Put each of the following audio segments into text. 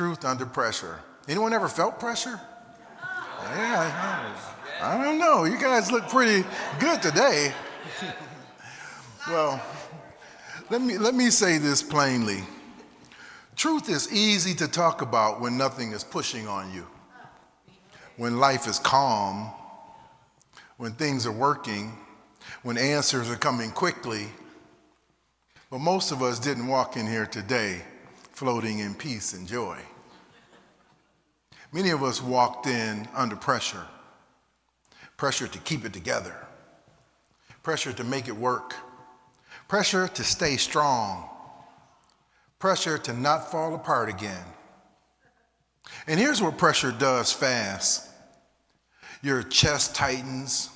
Truth under pressure. Anyone ever felt pressure? Yeah, I don't know. You guys look pretty good today. Well, let me say this plainly. Truth is easy to talk about when nothing is pushing on you. When life is calm, when things are working, when answers are coming quickly. But most of us didn't walk in here today floating in peace and joy. Many of us walked in under pressure. Pressure to keep it together. Pressure to make it work. Pressure to stay strong. Pressure to not fall apart again. And here's what pressure does fast. Your chest tightens.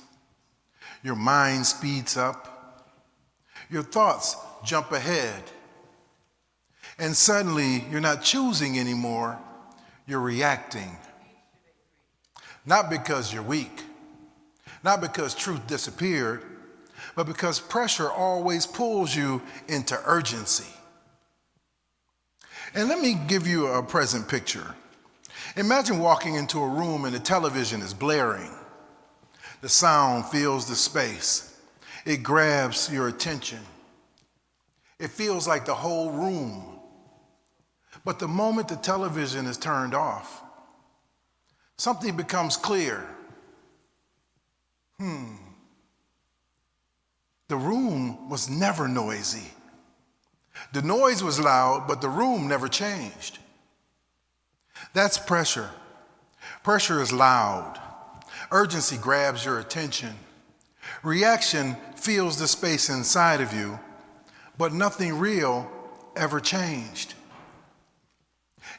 Your mind speeds up. Your thoughts jump ahead. And suddenly, you're not choosing anymore, you're reacting. Not because you're weak, not because truth disappeared, but because pressure always pulls you into urgency. And let me give you a present picture. Imagine walking into a room and the television is blaring. The sound fills the space. It grabs your attention. It feels like the whole room. But the moment the television is turned off, something becomes clear. The room was never noisy. The noise was loud, but the room never changed. That's pressure. Pressure is loud. Urgency grabs your attention. Reaction fills the space inside of you, but nothing real ever changed.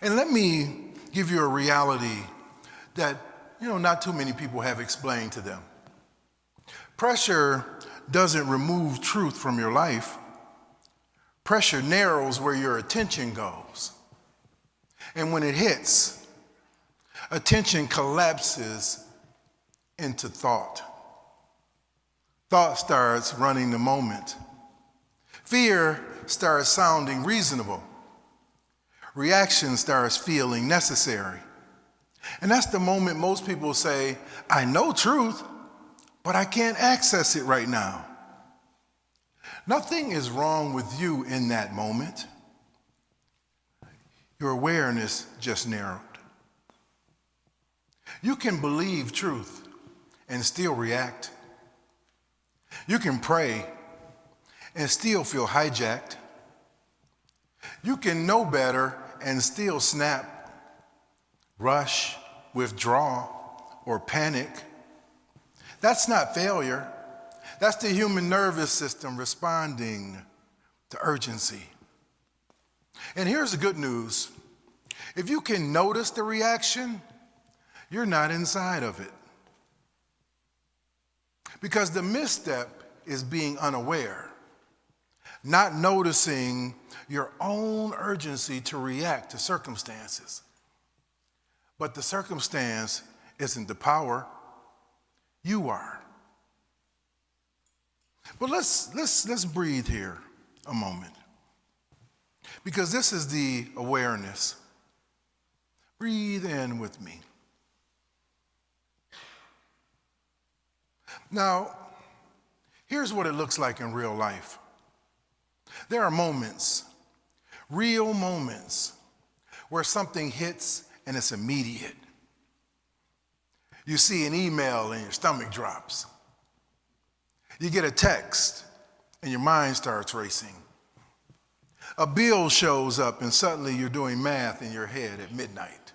And let me give you a reality that, not too many people have explained to them. Pressure doesn't remove truth from your life. Pressure narrows where your attention goes. And when it hits, attention collapses into thought. Thought starts running the moment. Fear starts sounding reasonable. Reaction starts feeling necessary. And that's the moment most people say, I know truth, but I can't access it right now. Nothing is wrong with you in that moment. Your awareness just narrowed. You can believe truth and still react. You can pray and still feel hijacked. You can know better and still snap, rush, withdraw, or panic. That's not failure. That's the human nervous system responding to urgency. And here's the good news. If you can notice the reaction, you're not inside of it. Because the misstep is being unaware, not noticing your own urgency to react to circumstances. But the circumstance isn't the power, you are. But let's breathe here a moment. Because this is the awareness. Breathe in with me. Now, here's what it looks like in real life. There are moments, real moments, where something hits and it's immediate. You see an email and your stomach drops. You get a text and your mind starts racing. A bill shows up and suddenly you're doing math in your head at midnight.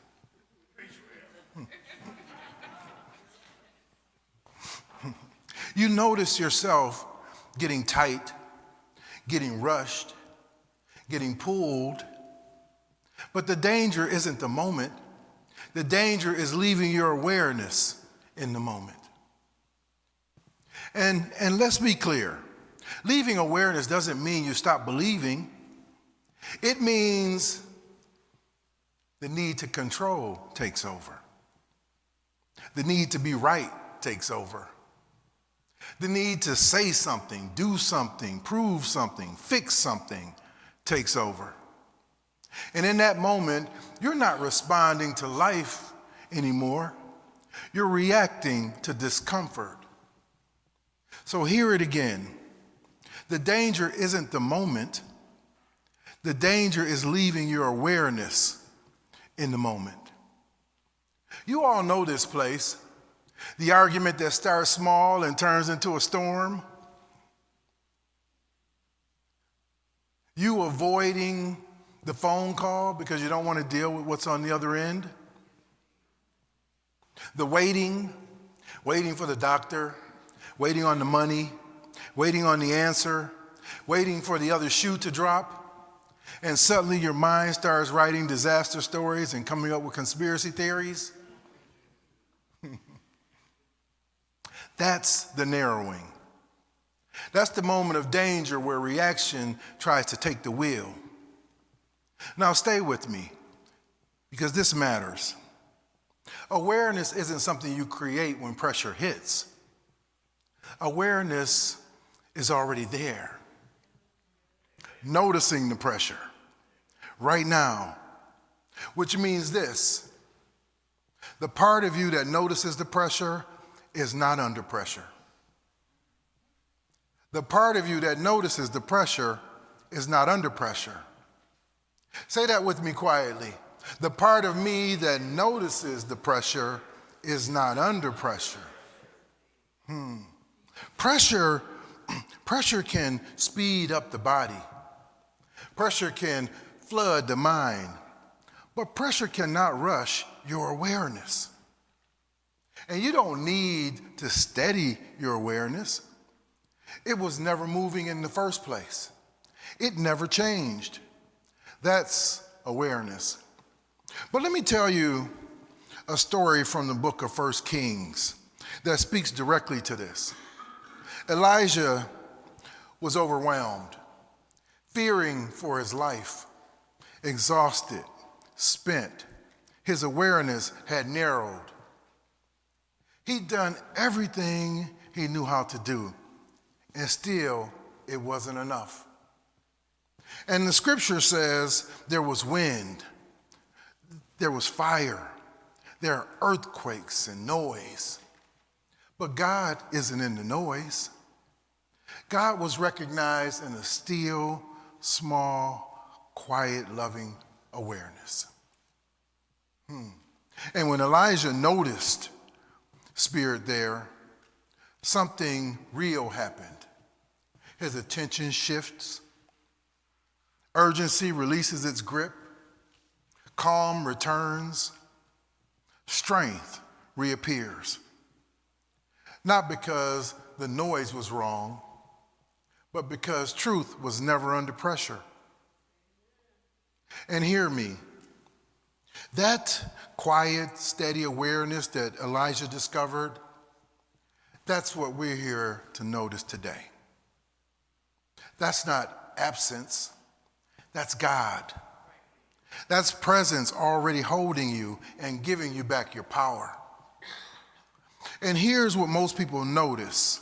You notice yourself getting tight, getting rushed, getting pulled. But the danger isn't the moment. The danger is leaving your awareness in the moment. And let's be clear. Leaving awareness doesn't mean you stop believing. It means the need to control takes over. The need to be right takes over. The need to say something, do something, prove something, fix something takes over. And in that moment, you're not responding to life anymore. You're reacting to discomfort. So hear it again. The danger isn't the moment. The danger is leaving your awareness in the moment. You all know this place. The argument that starts small and turns into a storm. You avoiding the phone call because you don't want to deal with what's on the other end. The waiting for the doctor, waiting on the money, waiting on the answer, waiting for the other shoe to drop. And suddenly your mind starts writing disaster stories and coming up with conspiracy theories. That's the narrowing. That's the moment of danger where reaction tries to take the wheel. Now stay with me, because this matters. Awareness isn't something you create when pressure hits. Awareness is already there. Noticing the pressure right now, which means this: the part of you that notices the pressure is not under pressure. The part of you that notices the pressure is not under pressure. Say that with me quietly. The part of me that notices the pressure is not under pressure. Pressure can speed up the body. Pressure can flood the mind. But pressure cannot rush your awareness. And you don't need to steady your awareness. It was never moving in the first place. It never changed. That's awareness. But let me tell you a story from the book of 1 Kings that speaks directly to this. Elijah was overwhelmed, fearing for his life, exhausted, spent. His awareness had narrowed. He'd done everything he knew how to do, and still it wasn't enough. And the scripture says there was wind, there was fire, there are earthquakes and noise. But God isn't in the noise. God was recognized in a still, small, quiet, loving awareness. And when Elijah noticed spirit there, something real happened. His attention shifts. Urgency releases its grip. Calm returns. Strength reappears. Not because the noise was wrong, but because truth was never under pressure. And hear me, that quiet, steady awareness that Elijah discovered, that's what we're here to notice today. That's not absence, that's God. That's presence already holding you and giving you back your power. And here's what most people notice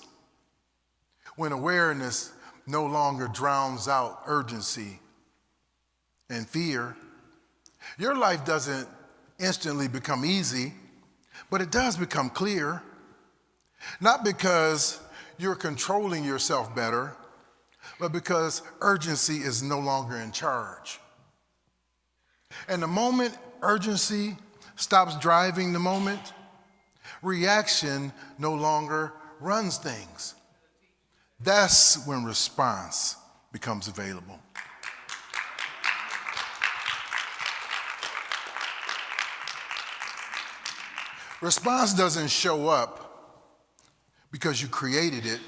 when awareness no longer drowns out urgency and fear. Your life doesn't instantly become easy, but it does become clear. Not because you're controlling yourself better, but because urgency is no longer in charge. And the moment urgency stops driving the moment, reaction no longer runs things. That's when response becomes available. Response doesn't show up because you created it.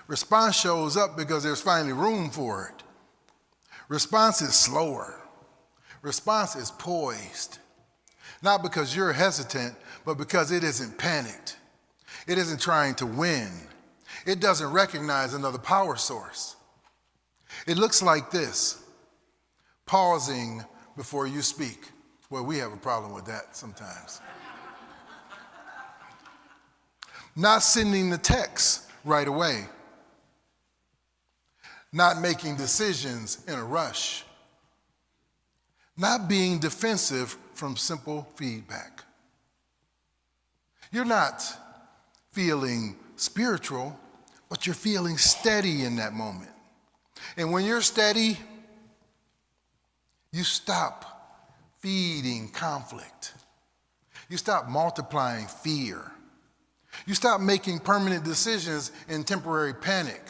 Response shows up because there's finally room for it. Response is slower. Response is poised. Not because you're hesitant, but because it isn't panicked. It isn't trying to win. It doesn't recognize another power source. It looks like this: pausing before you speak. Well, we have a problem with that sometimes. Not sending the text right away. Not making decisions in a rush. not being defensive from simple feedback. You're not feeling spiritual, but you're feeling steady in that moment. And when you're steady, you stop feeding conflict. You stop multiplying fear. You stop making permanent decisions in temporary panic.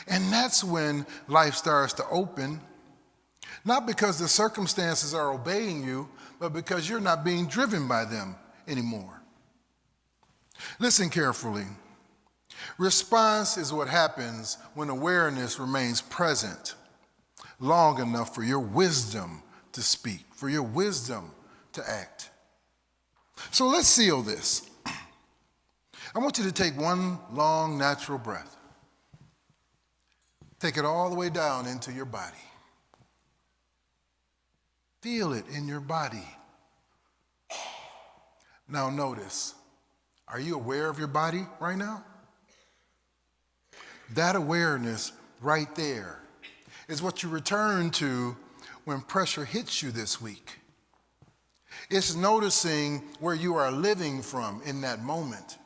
And that's when life starts to open, not because the circumstances are obeying you, but because you're not being driven by them anymore. Listen carefully. Response is what happens when awareness remains present long enough for your wisdom to speak, for your wisdom to act. So let's seal this. I want you to take one long, natural breath. Take it all the way down into your body. Feel it in your body. Now notice, are you aware of your body right now? That awareness right there is what you return to when pressure hits you this week. It's noticing where you are living from in that moment.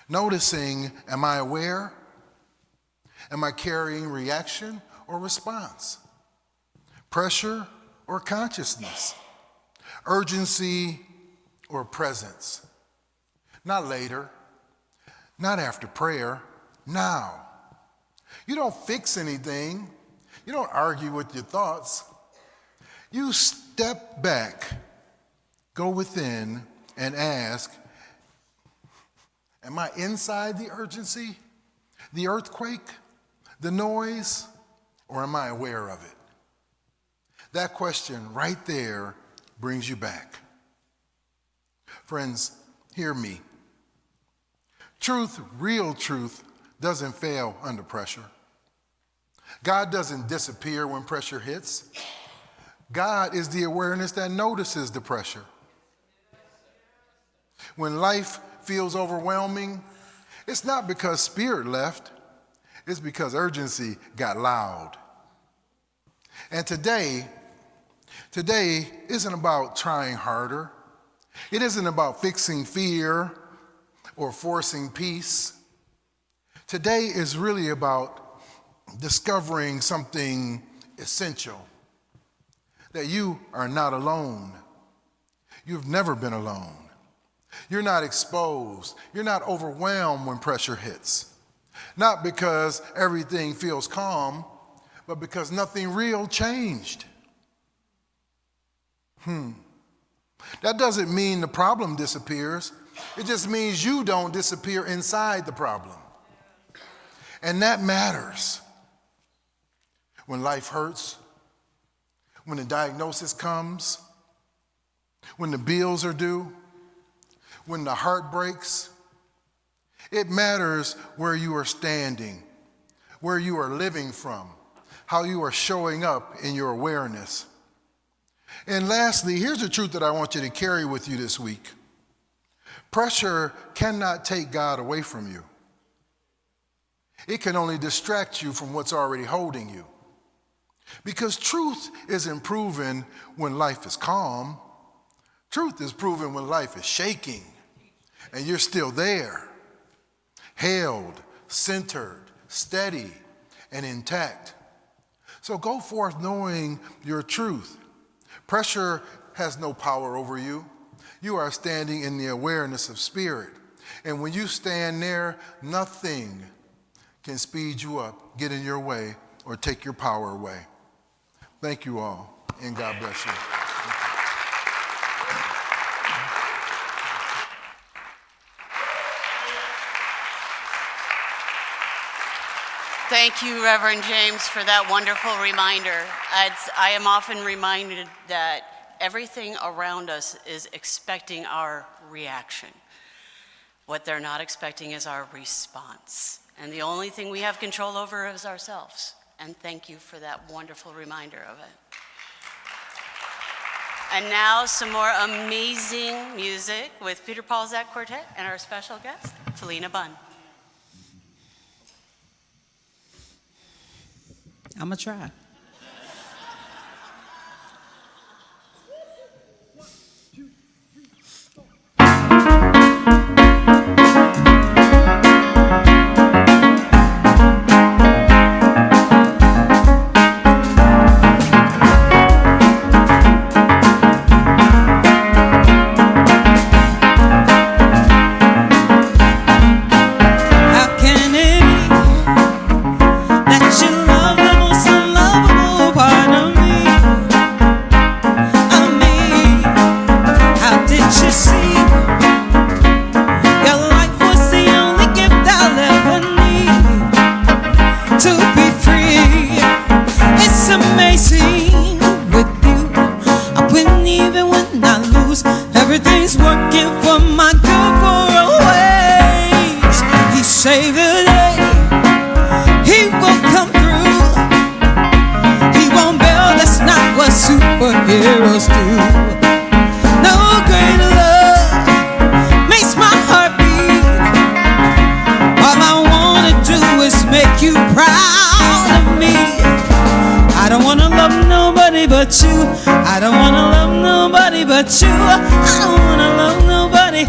Noticing, am I aware? Am I carrying reaction or response? Pressure or consciousness? Urgency or presence? Not later, not after prayer, now. You don't fix anything. You don't argue with your thoughts. You step back, go within, and ask, am I inside the urgency, the earthquake, the noise, or am I aware of it? That question right there brings you back. Friends, hear me. Truth, real truth, doesn't fail under pressure. God doesn't disappear when pressure hits. God is the awareness that notices the pressure. When life feels overwhelming, it's not because spirit left, it's because urgency got loud. And today isn't about trying harder. It isn't about fixing fear or forcing peace. Today is really about discovering something essential, that you are not alone. You've never been alone. You're not exposed. You're not overwhelmed when pressure hits. Not because everything feels calm, but because nothing real changed. That doesn't mean the problem disappears. It just means you don't disappear inside the problem. And that matters. When life hurts, when the diagnosis comes, when the bills are due, when the heart breaks, it matters where you are standing, where you are living from, how you are showing up in your awareness. And lastly, here's the truth that I want you to carry with you this week. Pressure cannot take God away from you. It can only distract you from what's already holding you. Because truth isn't proven when life is calm. Truth is proven when life is shaking and you're still there, held, centered, steady, and intact. So go forth knowing your truth. Pressure has no power over you. You are standing in the awareness of spirit. And when you stand there, nothing can speed you up, get in your way, or take your power away. Thank you all, and God bless you. Thank you, Reverend James, for that wonderful reminder. I am often reminded that everything around us is expecting our reaction. What they're not expecting is our response. And the only thing we have control over is ourselves. And thank you for that wonderful reminder of it. And now some more amazing music with Peter Paul Zach Quartet and our special guest, Felina Bunn. I'm gonna try. even when I lose, everything's working for my good for always. He saved the day, he will come through. He won't bail, that's not what superheroes do. No greater love makes my heart beat. All I wanna do is make you proud of me. I don't wanna love nobody but you. I don't wanna love nobody but you. I don't wanna love nobody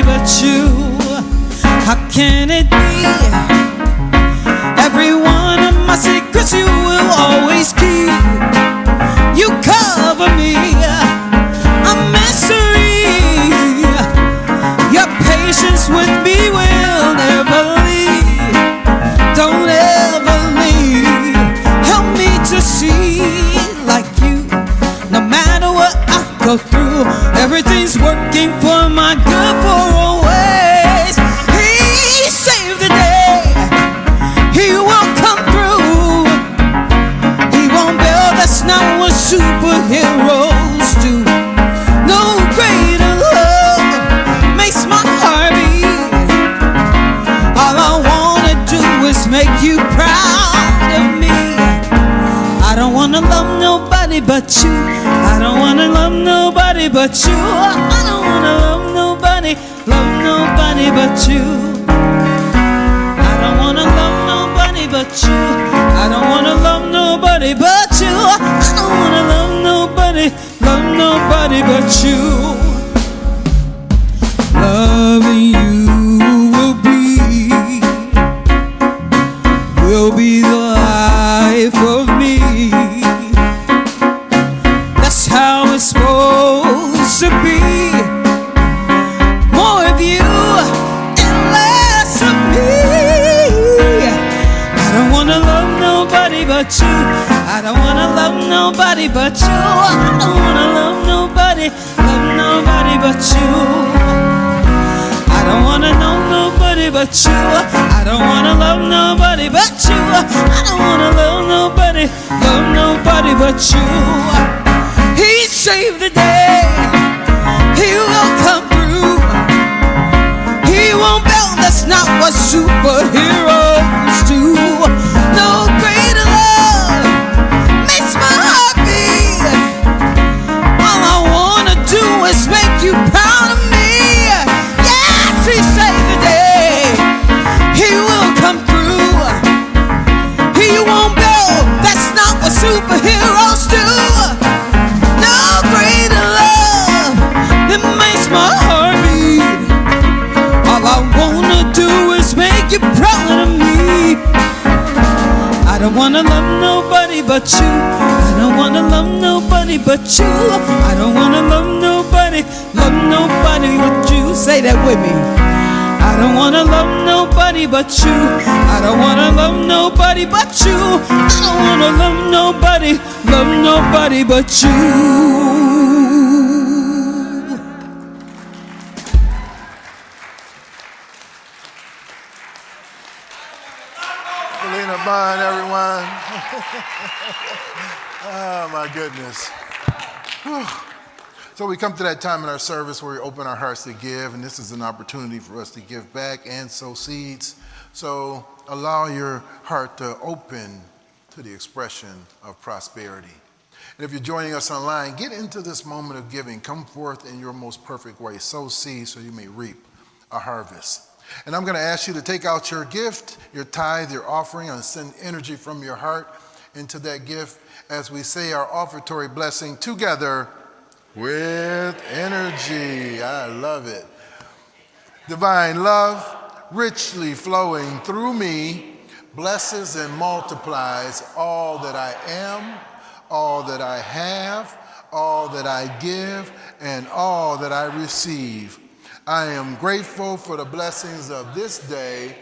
but you. How can it be? Every one of my secrets you will always keep. You cover me, a mystery. Your patience with me will never leave. Don't ever leave. Help me to see like you. No matter what I go through, everything's working for my good for always. He saved the day, he will come through. He won't bail, that's not what superheroes do. No greater love makes my heart beat. All I wanna do is make you proud of me. I don't wanna love nobody but you. I don't wanna love nobody but you. I don't wanna love nobody but you. I don't wanna love nobody but you. I don't wanna love nobody but you. I don't wanna love nobody but you. Loving you will be the life of me. That's how it's supposed to be. More of you and less of me. I don't wanna love nobody but you. I don't wanna love nobody but you. I don't wanna love nobody but you. I don't wanna know nobody but you. I don't wanna love nobody but you. I don't wanna love nobody but you. He saved the day, he will come through. He won't bail, that's not what superheroes do. No greater love makes my heart beat. All I wanna do is make you proud of me. Yes, he saved the day, he will come through. He won't bail, that's not what superheroes do. No greater love that makes my heart beat. All I wanna do is make you proud of me. I don't wanna love nobody but you. I don't wanna love nobody but you. I don't wanna love nobody but you. Say that with me. I don't wanna love nobody but you. I don't wanna love nobody but you. I don't wanna love nobody but you. Selena Bond, everyone. Oh, my goodness. Whew. So we come to that time in our service where we open our hearts to give, and this is an opportunity for us to give back and sow seeds. So allow your heart to open to the expression of prosperity. And if you're joining us online, get into this moment of giving. Come forth in your most perfect way. Sow seeds so you may reap a harvest. And I'm going to ask you to take out your gift, your tithe, your offering, and send energy from your heart into that gift as we say our offertory blessing together with energy. I love it. Divine love, richly flowing through me, blesses and multiplies all that I am, all that I have, all that I give, and all that I receive. I am grateful for the blessings of this day.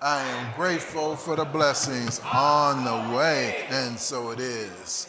I am grateful for the blessings on the way. And so it is.